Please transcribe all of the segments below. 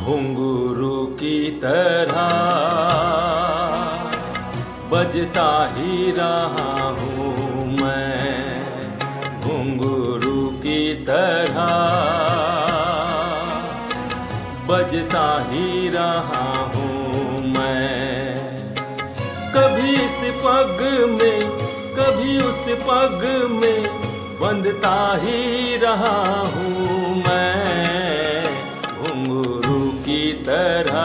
घुंघरू की तरह बजता ही रहा हूँ मैं, घुंघरू की तरह बजता ही रहा हूँ मैं। कभी इस पग में कभी उस पग में बंधता ही रहा हूँ मैं, घुंघरू की तरह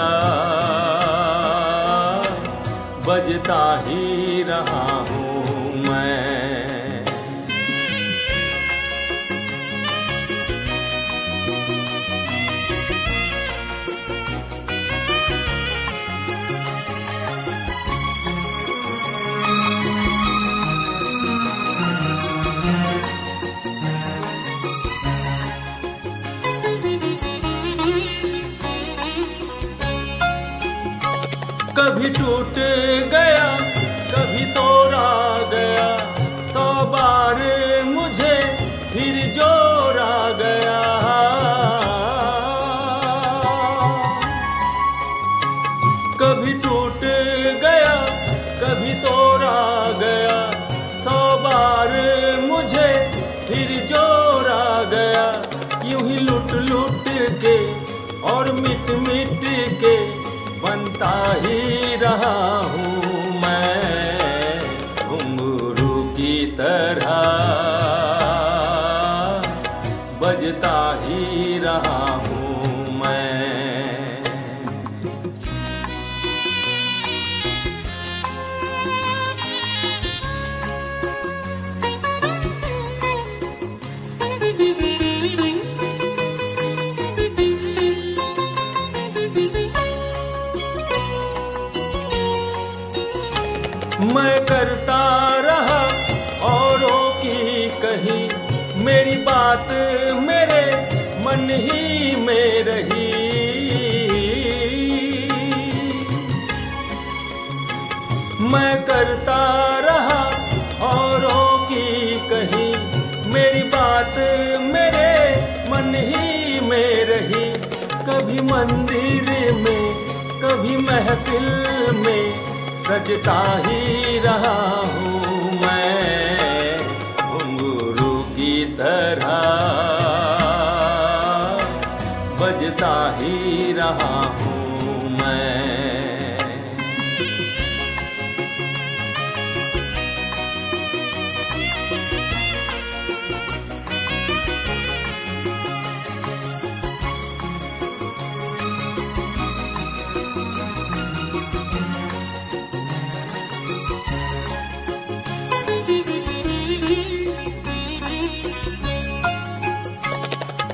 बजता ही रहा हूँ मैं। कभी टूट गया कभी तोड़ा गया, 100 बार मुझे फिर जोड़ा गया। कभी टूट गया कभी तोड़ा गया, 100 बार मुझे फिर जोड़ा गया। यूं ही लुट लुट के और मिट मिट के बनता ही रहा हूँ मैं, घुंघरू की तरह बजता ही रहा हूँ मैं। मैं करता रहा औरों की कही, मेरी बात मेरे मन ही में रही। मैं करता रहा औरों की कही, मेरी बात मेरे मन ही में रही। कभी मंदिर में कभी महफिल में सजता ही रहा हूँ मैं, घुंघरू की तरह बजता ही रहा हूँ मैं।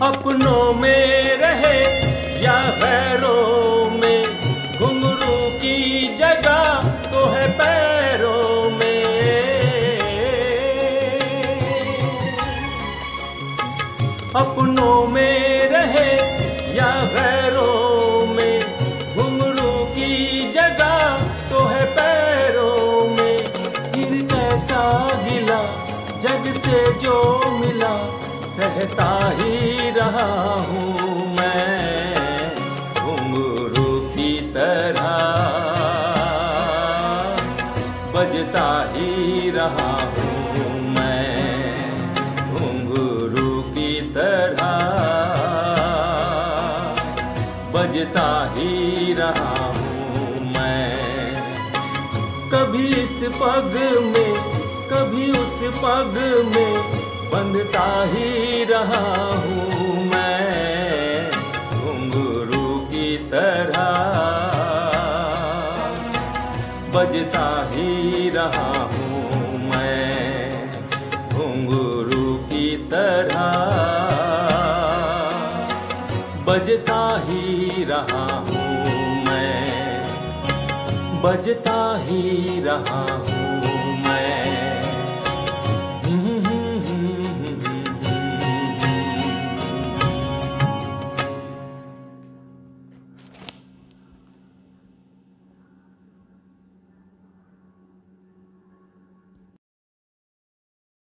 अपनों में रहे या गैरों में, घुंघरू की जगह तो है पैरों में। अपनों में रहे या गैरों में, घुंघरू की जगह तो है पैरों में। फिर कैसा गिला जग से जो मिला, सहता ही रहा हूँ मैं, घुंघरू की तरह बजता ही रहा हूँ मैं, घुंघरू की तरह बजता ही रहा हूँ मैं। कभी इस पग में कभी उस पग में बंधता ही रहा हूँ मैं, घुंघरू की तरह बजता ही रहा हूँ मैं, घुंघरू की तरह बजता ही रहा हूँ मैं, बजता ही रहा हूँ।